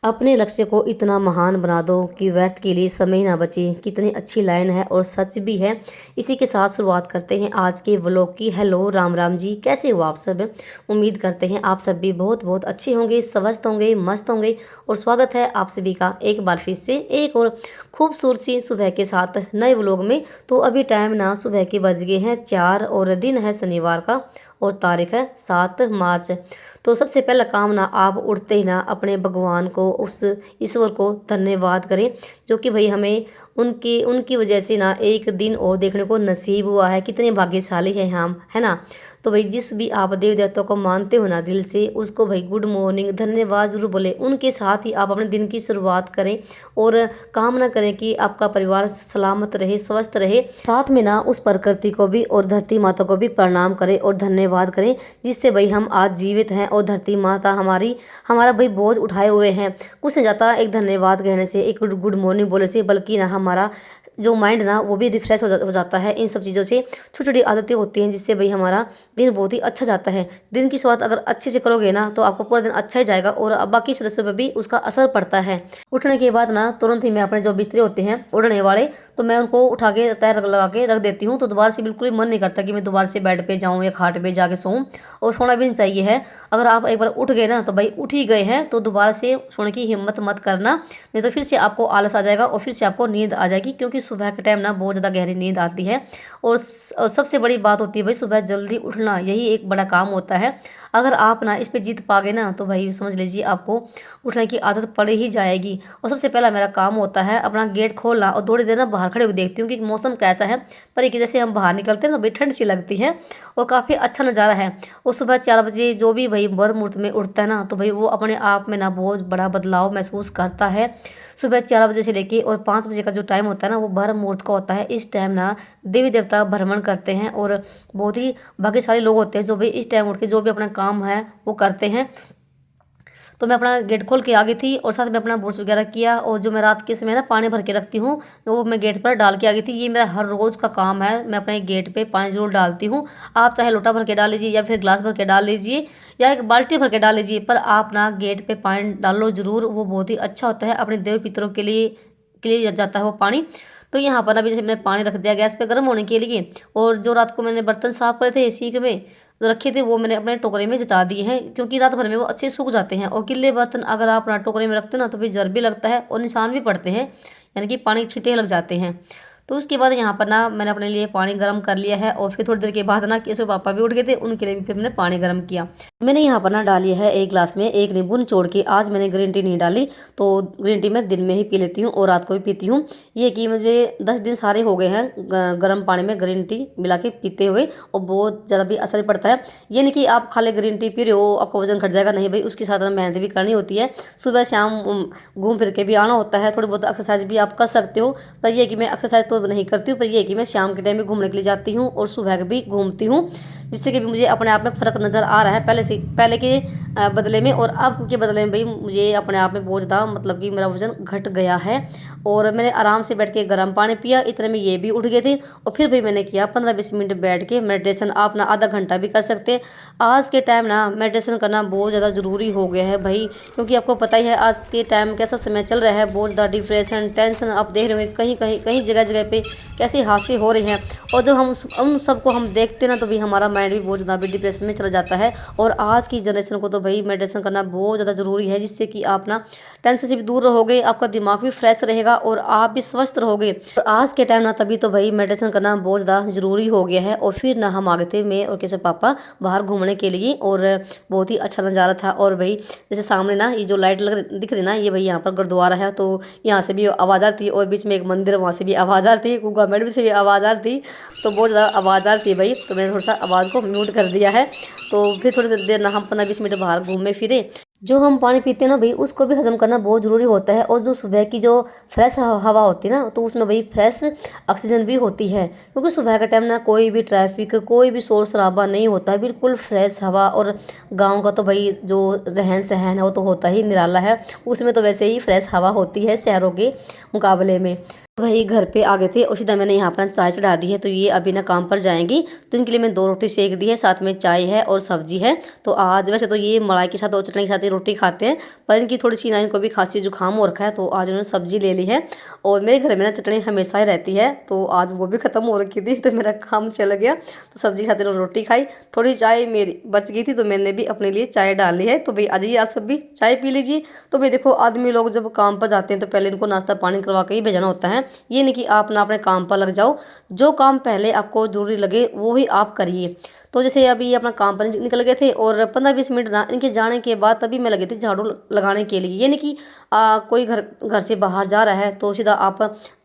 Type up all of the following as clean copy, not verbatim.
अपने लक्ष्य को इतना महान बना दो कि व्यर्थ के लिए समय ना बचे। कितनी अच्छी लाइन है और सच भी है। इसी के साथ शुरुआत करते हैं आज के व्लॉग की। हेलो राम राम जी, कैसे हो आप सब? उम्मीद करते हैं आप सब भी बहुत बहुत अच्छे होंगे, स्वस्थ होंगे, मस्त होंगे। और स्वागत है आप सभी का एक बार फिर से एक और खूबसूरत सी सुबह के साथ नए व्लॉग में। तो अभी टाइम ना सुबह के बज गए हैं 4 और दिन है शनिवार का और तारीख है 7 मार्च। तो सबसे पहला काम ना आप उठते ही ना अपने भगवान को, उस ईश्वर को धन्यवाद करें जो कि भाई हमें उनकी उनकी वजह से ना एक दिन और देखने को नसीब हुआ है। कितने भाग्यशाली हैं हम, है ना। तो भाई जिस भी आप देव देवताओं को मानते हो ना दिल से, उसको भाई गुड मॉर्निंग धन्यवाद जरूर बोले। उनके साथ ही आप अपने दिन की शुरुआत करें और कामना करें कि आपका परिवार सलामत रहे, स्वस्थ रहे। साथ में ना उस प्रकृति को भी और धरती माता को भी प्रणाम करें और धन्यवाद करें, जिससे भाई हम आज जीवित हैं और धरती माता हमारा भाई बोझ उठाए हुए हैं। कुछ नहीं जाता एक धन्यवाद कहने से, एक गुड मॉर्निंग बोले से, बल्कि ना हमारा जो माइंड ना वो भी रिफ्रेश हो जाता है। इन सब चीज़ों से छोटी छोटी आदतें होती हैं जिससे भाई हमारा दिन बहुत ही अच्छा जाता है। दिन की शुरुआत अगर अच्छे से करोगे ना तो आपको पूरा दिन अच्छा ही जाएगा और बाकी सदस्यों पर भी उसका असर पड़ता है। उठने के बाद ना तुरंत ही मैं अपने जो बिस्तरे होते हैं उड़ने वाले, तो मैं उनको उठा के तय लगा के रख देती हूँ। तो दोबारा से बिल्कुल भी मन नहीं करता कि मैं दोबारा से बेड पे जाऊँ या खाट पे जाके सोऊं। और सोना भी नहीं चाहिए है। अगर आप एक बार उठ गए ना तो भाई उठ ही गए हैं, तो दोबारा से सोने की हिम्मत मत करना, नहीं तो फिर से आपको आलस आ जाएगा और फिर से आपको नींद आ जाएगी। क्योंकि सुबह के टाइम ना बहुत ज़्यादा गहरी नींद आती है। और सबसे बड़ी बात होती है भाई सुबह जल्दी उठना, यही एक बड़ा काम होता है। अगर आप ना इस पे जीत पा गए ना तो भाई समझ लीजिए आपको उठने की आदत पड़ ही जाएगी। और सबसे पहला मेरा काम होता है अपना गेट खोलना और थोड़ी देर ना बाहर खड़े होकर देखती हूँ कि मौसम कैसा है। पर एक जैसे हम बाहर निकलते हैं तो भाई ठंड सी लगती है और काफ़ी अच्छा नज़ारा है। और सुबह 4 बजे जो भी भाई ब्रह्म मुहूर्त में उठता है ना तो भाई वो अपने आप में ना बहुत बड़ा बदलाव महसूस करता है। सुबह 4 बजे से लेके और 5 बजे का जो टाइम होता है ना वो ब्रह्म मुहूर्त का होता है। इस टाइम ना देवी देवता भ्रमण करते हैं और बहुत ही भाग्यशाली लोग होते हैं जो भी इस टाइम उठ के जो भी अपना काम है वो करते हैं। तो मैं अपना गेट खोल के आ गई थी और साथ में अपना ब्रश वगैरह किया। और जो मैं रात के समय ना पानी भर के रखती हूँ वो मैं गेट पर डाल के आ गई थी। ये मेरा हर रोज़ का काम है, मैं अपने गेट पे पानी जरूर डालती हूँ। आप चाहे लोटा भर के डाल लीजिए या फिर ग्लास भर के डाल लीजिए या एक बाल्टी भर के डाल लीजिए, पर आप ना गेट पे पानी डालो ज़रूर। वो बहुत ही अच्छा होता है, अपने देव पितरों के लिए जाता है वो पानी। तो यहाँ पर अभी जैसे मैंने पानी रख दिया गैस पे गर्म होने के लिए। और जो रात को मैंने बर्तन साफ करे थे सीख में तो रखे थे वो मैंने अपने टोकरे में जचा दिए हैं, क्योंकि रात भर में वो अच्छे सूख जाते हैं। और गिल्ले बर्तन अगर आप ना टोकरे में रखते हो ना तो फिर जर भी लगता है और निशान भी पड़ते हैं, यानी कि पानी छींटे लग जाते हैं। तो उसके बाद यहाँ पर ना मैंने अपने लिए पानी गर्म कर लिया है। और फिर थोड़ी देर के बाद ना केशव पापा भी उठ गए थे, उनके लिए भी फिर मैंने पानी गर्म किया। मैंने यहाँ पर ना डाली है एक गिलास में एक नींबू निचोड़ के। आज मैंने ग्रीन टी नहीं डाली, तो ग्रीन टी मैं दिन में ही पी लेती हूँ और रात को भी पीती हूँ। ये कि मुझे 10 दिन सारे हो गए हैं गर्म पानी में ग्रीन टी मिला के पीते हुए, और बहुत ज़्यादा भी असर पड़ता है। ये नहीं कि आप खाली ग्रीन टी पी रहे हो आपका वजन घट जाएगा, नहीं भाई, उसके साथ मेहनत भी करनी होती है। सुबह शाम घूम फिर के भी आना होता है, थोड़ी बहुत एक्सरसाइज भी आप कर सकते हो। पर यह कि मैं एक्सरसाइज तो नहीं करती हूँ, पर यह कि मैं शाम के टाइम में घूमने के लिए जाती हूँ और सुबह भी घूमती हूँ, जिससे कि भी मुझे अपने आप में फ़र्क नज़र आ रहा है पहले के बदले में। और अब के बदले में भाई मुझे अपने आप में बहुत ज़्यादा मतलब कि मेरा वज़न घट गया है। और मैंने आराम से बैठ के गर्म पानी पिया, इतने में ये भी उठ गए थे। और फिर भी मैंने किया 15-20 मिनट बैठ के मेडिटेशन। आप ना आधा घंटा भी कर सकते हैं। आज के टाइम ना मेडिटेशन करना बहुत ज़्यादा ज़रूरी हो गया है भाई, क्योंकि आपको पता ही है आज के टाइम कैसा समय चल रहा है। बहुत ज़्यादा डिप्रेशन टेंशन आप देख रहे होंगे, कहीं कहीं कहीं जगह जगह पे कैसे हादसे हो रहे हैं। और जब हम उन सबको हम देखते ना तो भी हमारा माइंड भी बहुत ज़्यादा भी डिप्रेशन में चला जाता है। और आज की जनरेशन को तो भाई मेडिटेशन करना बहुत ज़्यादा ज़रूरी है, जिससे कि आप ना टेंशन से भी दूर रहोगे, आपका दिमाग भी फ्रेश रहेगा और आप भी स्वस्थ रहोगे। और आज के टाइम ना तभी तो भाई मेडिटेशन करना बहुत ज़्यादा ज़रूरी हो गया है। और फिर ना हम आ गए थे मैं और केशव पापा बाहर घूमने के लिए, और बहुत ही अच्छा नज़ारा था। और भाई जैसे सामने ना ये जो लाइट दिख रही ना, ये भाई यहाँ पर गुरुद्वारा है, तो यहाँ से भी आवाज़ आ रही थी। और बीच में एक मंदिर, वहाँ से भी आवाज़ आ रही थी, गूगा मेड से भी आवाज़ आ रही थी। तो बहुत ज़्यादा आवाज़ आ रही थी भाई, तो मैंने थोड़ा सा आवाज़ को म्यूट कर दिया है। तो फिर थोड़ी देर ना हम 15-20 मिनट बाहर घूमे फिरे। जो हम पानी पीते हैं ना भाई उसको भी हजम करना बहुत ज़रूरी होता है। और जो सुबह की जो फ्रेश हवा होती है ना तो उसमें भाई फ्रेश ऑक्सीजन भी होती है, क्योंकि सुबह का टाइम ना कोई भी ट्रैफिक कोई भी शोर शराबा नहीं होता है, बिल्कुल फ्रेश हवा। और गांव का तो भाई जो रहन सहन है वो तो होता ही निराला है, उसमें तो वैसे ही फ्रेश हवा होती है शहरों के मुकाबले में। वही घर पे आ गए थे और सीधा मैंने यहाँ पर चाय चढ़ा दी है। तो ये अभी ना काम पर जाएंगी, तो इनके लिए मैं 2 रोटी सेक दी है, साथ में चाय है और सब्जी है। तो आज वैसे तो ये मलाई के साथ और चटनी के साथ ही रोटी खाते हैं, पर इनकी थोड़ी सी ना इनको भी खांसी जुकाम हो रखा है, तो आज उन्होंने सब्जी ले ली है। और मेरे घर में ना चटनी हमेशा ही रहती है, तो आज वो भी ख़त्म हो रखी थी, तो मेरा काम चल गया। तो सब्जी के साथ इन्होंने रोटी खाई, थोड़ी चाय मेरी बच गई थी, तो मैंने भी अपने लिए चाय डाल ली है। तो भाई आ जाइए आप सब भी चाय पी लीजिए। तो भाई देखो, आदमी लोग जब काम पर जाते हैं तो पहले इनको नाश्ता पानी करवा के ही भेजना होता है। ये नहीं कि आप ना अपने काम पर लग जाओ, जो काम पहले आपको जरूरी लगे वो ही आप करिए। तो जैसे अभी अपना काम पर निकल गए थे और 15-20 मिनट ना इनके जाने के बाद तभी मैं लगी थी झाड़ू लगाने के लिए। ये नहीं कि कोई घर घर से बाहर जा रहा है तो सीधा आप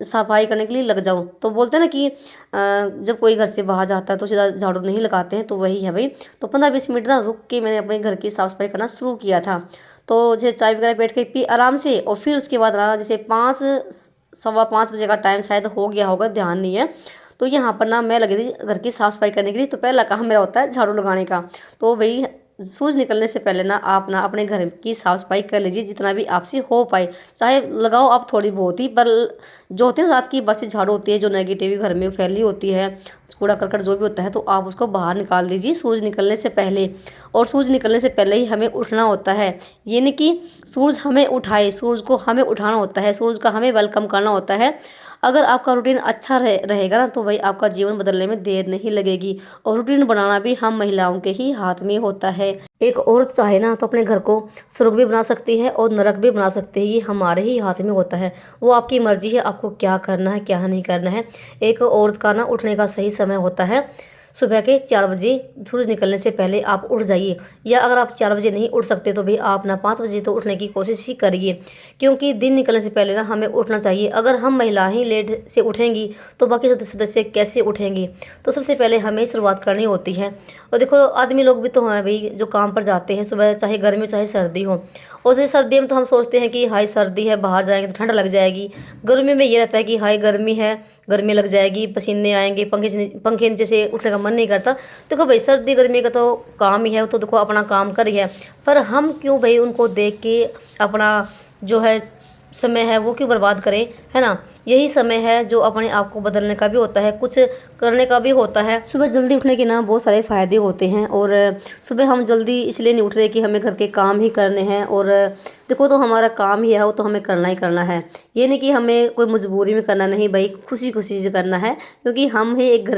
सफाई करने के लिए लग जाओ। तो बोलते हैं ना कि जब कोई घर से बाहर जाता है तो सीधा झाड़ू नहीं लगाते हैं, तो वही है भाई। तो 15-20 मिनट ना रुक के मैंने अपने घर की साफ़ सफाई करना शुरू किया था। तो जैसे चाय वगैरह बैठ के पी आराम से, और फिर उसके बाद ना जैसे 5 सवा 5 बजे का टाइम शायद हो गया होगा, ध्यान नहीं है। तो यहाँ पर ना मैं लगी थी घर की साफ़ सफाई करने के लिए। तो पहला काम मेरा होता है झाड़ू लगाने का। तो भाई सूरज निकलने से पहले ना आप ना अपने घर की साफ़ सफाई कर लीजिए, जितना भी आपसे हो पाए। चाहे लगाओ आप थोड़ी बहुत ही, पर जो होती है ना रात की बसी झाड़ू होती है, जो नेगेटिव घर में फैली होती है, कूड़ा करकट जो भी होता है, तो आप उसको बाहर निकाल दीजिए सूरज निकलने से पहले। और सूरज निकलने से पहले ही हमें उठना होता है। ये नहीं कि सूरज हमें उठाए, सूरज को हमें उठाना होता है, सूरज का हमें वेलकम करना होता है। अगर आपका रूटीन अच्छा रहेगा ना, तो भाई आपका जीवन बदलने में देर नहीं लगेगी। और रूटीन बनाना भी हम महिलाओं के ही हाथ में होता है। एक औरत चाहे ना तो अपने घर को स्वर्ग भी बना सकती है और नरक भी बना सकती है, ये हमारे ही हाथ में होता है। वो आपकी मर्जी है, आपको क्या करना है क्या नहीं करना है। एक औरत का ना उठने का सही समय होता है सुबह के 4 बजे, सूरज निकलने से पहले आप उठ जाइए। या अगर आप 4 बजे नहीं उठ सकते तो भी आप ना 5 बजे तो उठने की कोशिश ही करिए, क्योंकि दिन निकलने से पहले ना हमें उठना चाहिए। अगर हम महिलाएं ही लेट से उठेंगी तो बाकी सदस्य कैसे उठेंगे। तो सबसे पहले हमें शुरुआत करनी होती है। और देखो, आदमी लोग भी तो हैं भाई जो काम पर जाते हैं सुबह, चाहे गर्मी हो चाहे सर्दी हो। और जैसे सर्दी में तो हम सोचते हैं कि हाय सर्दी है, बाहर जाएंगे तो ठंड लग जाएगी। गर्मी में ये रहता है कि हाय गर्मी है, गर्मी लग जाएगी, पसीने आएंगे, पंखे नीचे से उठने का मन नहीं करता। देखो भाई, सर्दी गर्मी का तो काम ही है, तो देखो अपना काम कर ही है। पर हम क्यों भाई उनको देख के अपना जो है समय है वो क्यों बर्बाद करें, है ना। यही समय है जो अपने आप को बदलने का भी होता है, कुछ करने का भी होता है। सुबह जल्दी उठने के ना बहुत सारे फ़ायदे होते हैं। और सुबह हम जल्दी इसलिए नहीं उठ रहे कि हमें घर के काम ही करने हैं। और देखो, तो हमारा काम ही है वो तो हमें करना ही करना है। ये नहीं कि हमें कोई मजबूरी में करना, नहीं भाई, खुशी खुशी से करना है, क्योंकि हम ही एक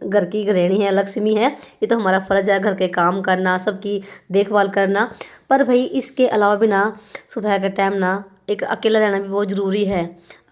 घर की गृहिणी है, लक्ष्मी है। ये तो हमारा फ़र्ज़ है घर के काम करना, सबकी देखभाल करना। पर भाई इसके अलावा भी ना सुबह के टाइम ना एक अकेला रहना भी बहुत ज़रूरी है।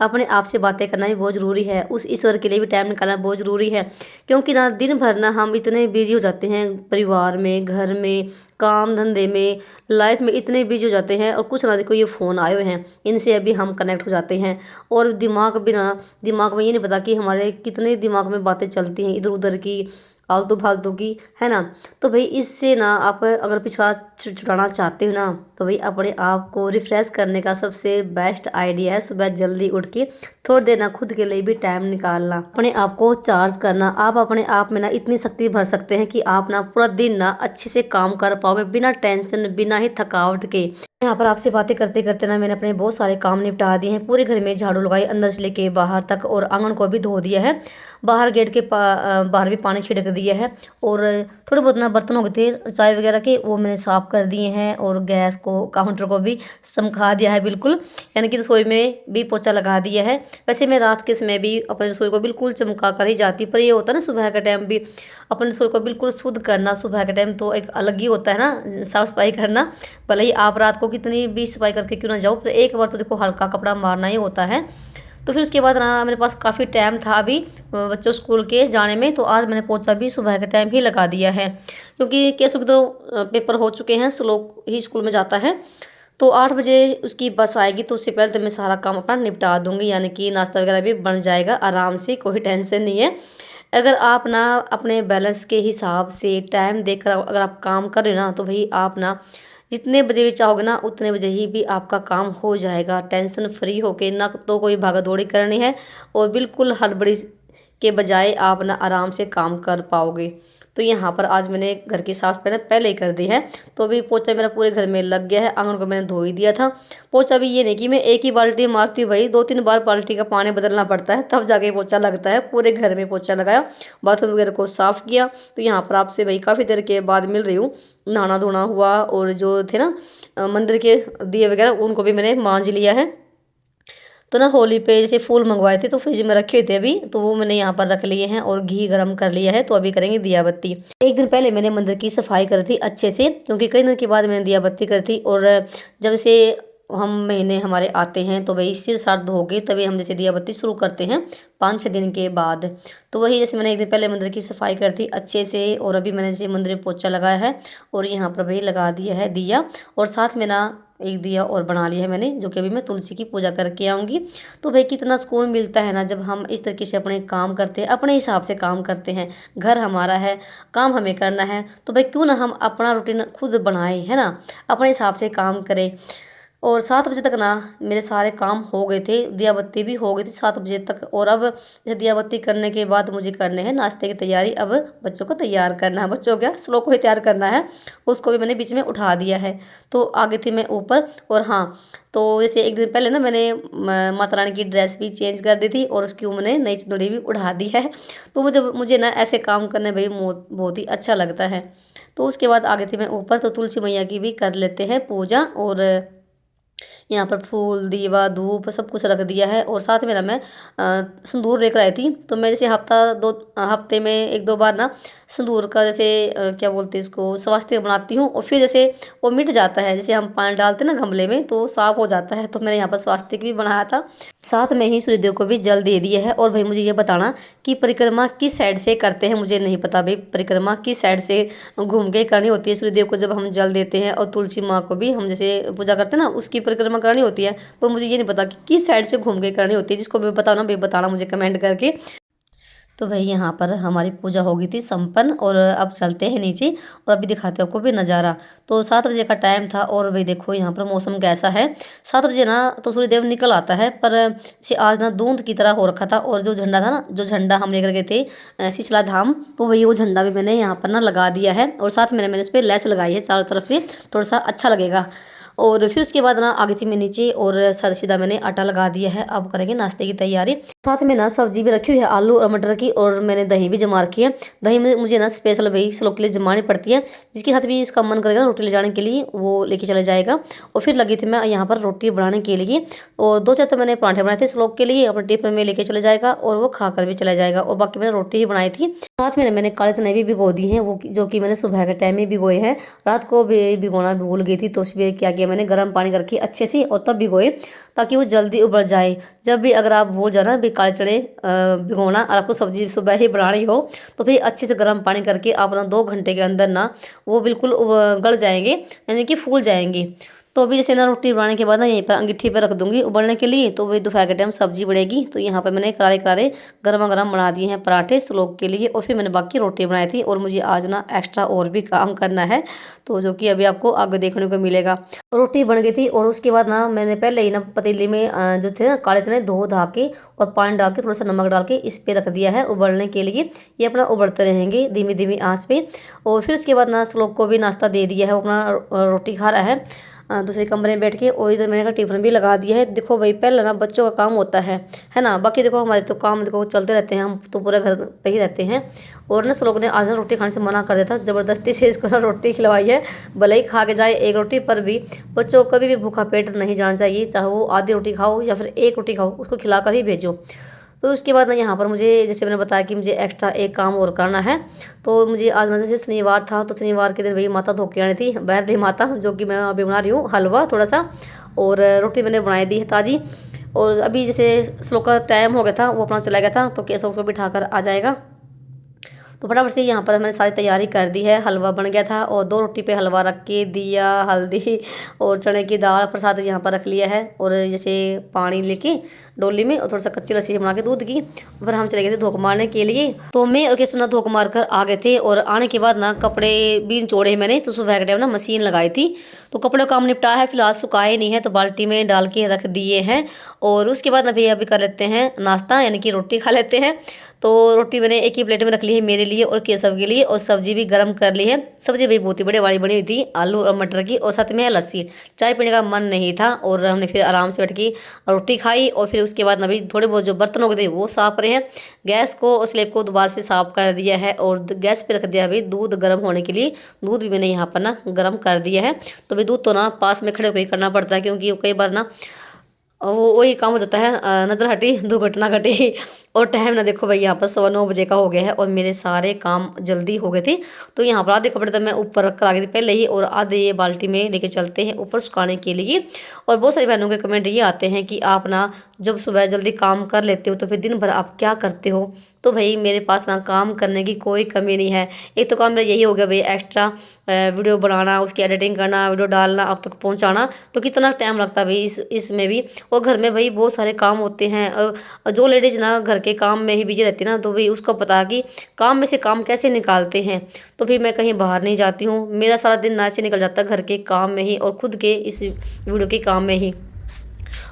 अपने आप से बातें करना भी बहुत ज़रूरी है, उस ईश्वर के लिए भी टाइम निकालना बहुत ज़रूरी है। क्योंकि ना दिन भर ना हम इतने बिजी हो जाते हैं, परिवार में, घर में, काम धंधे में, लाइफ में इतने बिजी हो जाते हैं। और कुछ ना देखो, ये फ़ोन आए हुए हैं, इनसे अभी हम कनेक्ट हो जाते हैं। और दिमाग में ये नहीं पता कि हमारे कितने दिमाग में बातें चलती हैं इधर उधर की, आलतू फालतू की, है ना। तो भाई इससे ना आप अगर पिछड़ा छुड़ाना चाहते हो ना, तो भाई अपने आप को रिफ़्रेश करने का सबसे बेस्ट आइडिया है सुबह जल्दी उठ के थोड़ी देर ना खुद के लिए भी टाइम निकालना, अपने आप को चार्ज करना। आप अपने आप में ना इतनी शक्ति भर सकते हैं कि आप ना पूरा दिन ना अच्छे से काम कर पाओगे, बिना टेंशन, बिना ही थकावट के। यहाँ पर आपसे बातें करते करते ना मैंने अपने बहुत सारे काम निपटा दिए हैं। पूरे घर में झाड़ू लगाई, अंदर से लेके बाहर तक, और आंगन को भी धो दिया है। बाहर गेट के बाहर भी पानी छिड़क दिया है। और थोड़े बहुत ना बर्तन हो गए थे चाय वगैरह के, वो मैंने साफ़ कर दिए हैं। और गैस को, काउंटर को भी चमका दिया है बिल्कुल, यानी कि रसोई में भी पोछा लगा दिया है। वैसे मैं रात के समय भी अपने रसोई को बिल्कुल चमका कर ही जाती हूँ, पर ये होता है ना सुबह के टाइम भी अपने रसोई को बिल्कुल शुद्ध करना, सुबह के टाइम तो एक अलग ही होता है ना साफ़ सफाई करना। भले ही आप रात को कितनी भी सफाई करके क्यों ना जाओ, पर एक बार तो देखो हल्का कपड़ा मारना ही होता है। तो फिर उसके बाद ना मेरे पास काफ़ी टाइम था अभी बच्चों स्कूल के जाने में, तो आज मैंने पोछा भी सुबह के टाइम ही लगा दिया है। क्योंकि कैसे तो पेपर हो चुके हैं, स्लो ही स्कूल में जाता है। तो 8 बजे उसकी बस आएगी, तो उससे पहले तो मैं सारा काम अपना निपटा दूंगी, यानी कि नाश्ता वगैरह भी बन जाएगा आराम से, कोई टेंशन नहीं है। अगर आप ना अपने बैलेंस के हिसाब से टाइम देखकर अगर आप काम कर रहे हो ना, तो भाई आप ना जितने बजे भी चाहोगे ना उतने बजे ही भी आपका काम हो जाएगा, टेंशन फ्री होके। ना तो कोई भागा दौड़ी करनी है, और बिल्कुल हड़बड़ी के बजाय आप ना आराम से काम कर पाओगे। तो तो यहाँ पर आज मैंने घर की साफ सफाई पहले ही कर दी है। तो अभी पोछा मेरा पूरे घर में लग गया है। आंगन को मैंने धो ही दिया था। पोछा भी ये नहीं कि मैं एक ही बाल्टी मारती हूँ भाई, 2-3 बार बाल्टी का पानी बदलना पड़ता है, तब जाके पोछा लगता है। पूरे घर में पोछा लगाया, बाथरूम वगैरह को साफ़ किया। तो यहाँ पर आपसे भाई काफ़ी देर के बाद मिल रही हूँ। नहाना धोना हुआ और जो थे ना मंदिर के दिए वगैरह, उनको भी मैंने मांज लिया है। तो ना होली पे जैसे फूल मंगवाए थे तो फ्रिज में रखे हुए थे अभी, तो वो मैंने यहाँ पर रख लिए हैं और घी गरम कर लिया है। तो अभी करेंगे दिया बत्ती। एक दिन पहले मैंने मंदिर की सफाई करी थी अच्छे से, क्योंकि कई दिन के बाद मैंने दिया बत्ती करी थी। और जब से हम महीने हमारे आते हैं तो वही सिर सार धो के तभी हम जैसे दिया बत्ती शुरू करते हैं 5-6 दिन के बाद। तो वही जैसे मैंने एक दिन पहले मंदिर की सफाई कर थी अच्छे से, और अभी मैंने जैसे मंदिर में पोछा लगाया है और यहाँ पर भाई लगा दिया है दिया। और साथ में ना एक दिया और बना लिया है मैंने, जो कि अभी मैं तुलसी की पूजा करके आऊँगी। तो भाई कितना सुकून मिलता है ना जब हम इस तरीके से अपने काम करते हैं, अपने हिसाब से काम करते हैं। घर हमारा है, काम हमें करना है, तो भाई क्यों ना हम अपना रूटीन खुद बनाएं, है ना, अपने हिसाब से काम करें। और 7 बजे तक ना मेरे सारे काम हो गए थे, दिया बत्ती भी हो गई थी 7 बजे तक। और अब जैसे दिया बत्ती करने के बाद मुझे करने हैं नाश्ते की तैयारी। अब बच्चों को तैयार करना है, बच्चों क्या श्लोक को ही तैयार करना है, उसको भी मैंने बीच में उठा दिया है। तो आगे थी मैं ऊपर। और हाँ, तो जैसे एक दिन पहले ना मैंने माता रानी की ड्रेस भी चेंज कर दी थी और उसकी मैंने नई चुनरी भी उड़ा दी है। तो मुझे ना ऐसे काम करने भाई बहुत ही अच्छा लगता है। तो उसके बाद आगे थी मैं ऊपर, तो तुलसी मैया की भी कर लेते हैं पूजा। और यहाँ पर फूल दीवा धूप सब कुछ रख दिया है। और साथ में ना मैं संदूर लेकर आई थी। तो मैं जैसे हफ्ते में 1-2 बार ना संदूर का जैसे क्या बोलते हैं इसको, स्वास्थ्य बनाती हूँ। और फिर जैसे वो मिट जाता है, जैसे हम पानी डालते हैं ना गमले में तो साफ़ हो जाता है। तो मैंने यहाँ पर स्वास्थ्य भी बनाया था, साथ में ही सूर्यदेव को भी जल दे दिया है। और भाई मुझे ये बताना कि परिक्रमा किस साइड से करते हैं, मुझे नहीं पता भाई परिक्रमा किस साइड से घूम के करनी होती है। सूर्यदेव को जब हम जल देते हैं और तुलसी माँ को भी हम जैसे पूजा करते हैं ना, उसकी परिक्रमा करनी होती है। तो मुझे ये नहीं पता कि किस साइड से घूम के करनी होती है। जिसको भी बताना भाई बताना मुझे कमेंट करके। तो भाई यहाँ पर हमारी पूजा हो गई थी संपन्न। और अब चलते हैं नीचे और अभी दिखाते हैं आपको भी नज़ारा। तो 7 बजे का टाइम था और भाई देखो यहाँ पर मौसम कैसा है। 7 बजे ना तो सूर्यदेव निकल आता है, पर से आज ना धुंध की तरह हो रखा था। और जो झंडा था ना, जो झंडा हम लेकर गए थे शीतला धाम, तो वही वो झंडा भी मैंने यहाँ पर ना लगा दिया है। और साथ में मैंने इस पर लेस लगाई है चारों तरफ से, थोड़ा सा अच्छा लगेगा। और फिर उसके बाद ना आगे थी मैं नीचे और सादा सीधा मैंने आटा लगा दिया है। अब करेंगे नाश्ते की तैयारी। साथ में ना सब्जी भी रखी हुई है आलू और मटर की, और मैंने दही भी जमा रखी है। दही में मुझे ना स्पेशल भाई श्लोक के लिए जमानी पड़ती है, जिसके साथ भी इसका मन करेगा रोटी ले जाने के लिए वो लेके चला जाएगा। और फिर लगी थी मैं यहाँ पर रोटी बनाने के लिए, और 2-4 तो मैंने पराठे बनाए थे श्लोक के लिए, अपने टिफिन में लेके चले जाएगा और वो खा कर भी चला जाएगा। और बाकी मैंने रोटी ही बनाई थी। साथ में मैंने काले चने भी भिगो दी हैं, वो जो कि मैंने सुबह के टाइम में भिगोए हैं। रात को भी भिगोना भूल गई थी, तो उसमें क्या किया मैंने गर्म पानी करके अच्छे से और तब भिगोए, ताकि वो जल्दी उबल जाए। जब भी अगर आप भूल जाना भी काले चने भिगोना और आपको सब्जी सुबह ही बनानी हो, तो फिर अच्छे से गर्म पानी करके आप ना 2 घंटे के अंदर ना वो बिल्कुल गल जाएंगे, यानी कि फूल जाएंगे। तो अभी जैसे ना रोटी बनाने के बाद ना यहीं पर अंगीठी पर रख दूंगी उबलने के लिए। तो वही दोपहर के टाइम सब्जी बनेगी। तो यहाँ पर मैंने करारे करारे गर्मा गर्म बना दिए हैं पराठे श्लोक के लिए, और फिर मैंने बाकी रोटी बनाई थी। और मुझे आज ना एक्स्ट्रा और भी काम करना है, तो जो कि अभी आपको आगे देखने को मिलेगा। रोटी बन गई थी और उसके बाद ना मैंने पहले ही ना पतीले में जो थे ना काले चने धो धा के और पानी डाल के थोड़ा सा नमक डाल के इस पर रख दिया है उबलने के लिए। ये अपना उबलते रहेंगे धीमी धीमी आँच पे। और फिर उसके बाद ना श्लोक को भी नाश्ता दे दिया है, वो अपना रोटी खा रहा है दूसरे कमरे में बैठ के। और इधर मैंने टिफिन भी लगा दिया है। देखो भाई पहले ना बच्चों का काम होता है ना। बाकी देखो हमारे तो काम देखो चलते रहते हैं, हम तो पूरे घर पे ही रहते हैं। और ना श्लोक ने आज ना रोटी खाने से मना कर दिया था, ज़बरदस्ती से इसको ना रोटी खिलवाई है। भले ही खा के जाए एक रोटी, पर भी बच्चों को कभी भी भूखा पेट नहीं जाना चाहिए, चाहे वो आधी रोटी खाओ या फिर एक रोटी खाओ, उसको खिला कर ही भेजो। तो उसके बाद ना यहाँ पर मुझे जैसे मैंने बताया कि मुझे एक्स्ट्रा एक काम और करना है। तो मुझे आज ना जैसे शनिवार था, तो शनिवार के दिन भाई माता धो के आनी थी, बैठ माता, जो कि मैं अभी बना रही हूँ हलवा थोड़ा सा, और रोटी मैंने बनाई दी है ताज़ी। और अभी जैसे श्लोक का टाइम हो गया था, वो अपना चला गया था, तो केशव को बिठा कर आ जाएगा। तो फटाफट से यहाँ पर मैंने सारी तैयारी कर दी है। हलवा बन गया था और 2 रोटी पे हलवा रख के दिया, हल्दी और चने की दाल प्रसाद यहाँ पर रख लिया है। और जैसे पानी लेके डोली में और थोड़ा सा कच्ची लस्सी बना के दूध की, फिर हम चले गए थे धोख मारने के लिए। तो मैं और केशव ना धोख मार कर आ गए थे। और आने के बाद ना कपड़े भी निचोड़े मैंने, तो सुबह के टाइम ना मशीन लगाई थी, तो कपड़ों का काम निपटा है। फिलहाल सुखाए नहीं है, तो बाल्टी में डाल के रख दिए हैं। और उसके बाद अभी कर लेते हैं नाश्ता, यानी कि रोटी खा लेते हैं। तो रोटी मैंने एक ही प्लेट में रख ली है मेरे लिए और केशव के लिए, और सब्जी भी गर्म कर ली है। सब्जी भी बहुत ही बढ़िया वाली बनी हुई थी, आलू और मटर की, और साथ में लस्सी। चाय पीने का मन नहीं था और हमने फिर आराम से बैठ के रोटी खाई। और फिर उसके बाद अभी थोड़े बहुत जो बर्तन हो गए थे वो साफ करे हैं। गैस को और स्लेब को दोबारा से साफ कर दिया है और गैस पे रख दिया अभी दूध गर्म होने के लिए। दूध भी मैंने यहाँ पर ना गर्म कर दिया है। तो अभी दूध तो ना पास में खड़े होकर ही करना पड़ता है, क्योंकि कई बार ना वो वही काम हो जाता है, नज़र हटी दुर्घटना घटी। और टाइम ना देखो भाई, यहाँ पर 9:15 का हो गया है और मेरे सारे काम जल्दी हो गए थे। तो यहाँ पर आधे कपड़े तो मैं ऊपर रख कर आ गई थी पहले ही, और आधे ये बाल्टी में लेके चलते हैं ऊपर सुखाने के लिए। और बहुत सारी बहनों के कमेंट ये आते हैं कि आप ना जब सुबह जल्दी काम कर लेते हो तो फिर दिन भर आप क्या करते हो। तो भाई मेरे पास ना काम करने की कोई कमी नहीं है। एक तो काम मेरा यही हो गया भाई, एक्स्ट्रा वीडियो बनाना, उसकी एडिटिंग करना, वीडियो डालना, आप तक पहुंचाना। तो कितना टाइम लगता है भाई इसमें भी। और घर में भाई बहुत सारे काम होते हैं। जो लेडीज़ ना घर के काम में ही बिजी रहती है ना, तो भाई उसको पता है कि काम में से काम कैसे निकालते हैं। तो फिर मैं कहीं बाहर नहीं जाती हूँ, मेरा सारा दिन ना ऐसे निकल जाता है घर के काम में ही और खुद के इस वीडियो के काम में ही।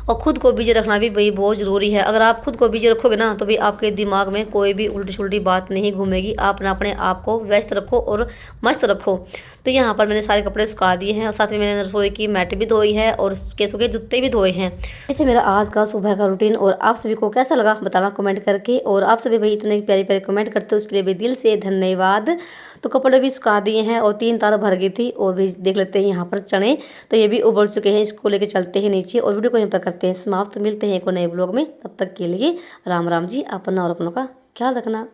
और खुद को बिजी रखना भी भाई बहुत ज़रूरी है। अगर आप खुद को बिजी रखोगे ना तो भी आपके दिमाग में कोई भी उल्टी सुल्टी बात नहीं घूमेगी। आप ना अपने आप को व्यस्त रखो और मस्त रखो। तो यहाँ पर मैंने सारे कपड़े सुखा दिए हैं और साथ में मैंने रसोई की मैट भी धोई है और केसों के जूते भी धोए हैं। ये थे मेरा आज का सुबह का रूटीन। और आप सभी को कैसा लगा बताना कमेंट करके। और आप सभी भाई इतने प्यारे प्यारे कमेंट करते हो उसके लिए भी दिल से धन्यवाद। तो कपड़े भी सुखा दिए हैं और 3 तार भर गई थी। और भी देख लेते हैं यहाँ पर चने, तो ये भी उबल चुके हैं। इसको लेके चलते हैं नीचे और वीडियो को यहाँ पर करते हैं समाप्त। मिलते हैं एक नए ब्लॉग में, तब तक के लिए राम राम जी। अपना और अपनों का ख्याल रखना।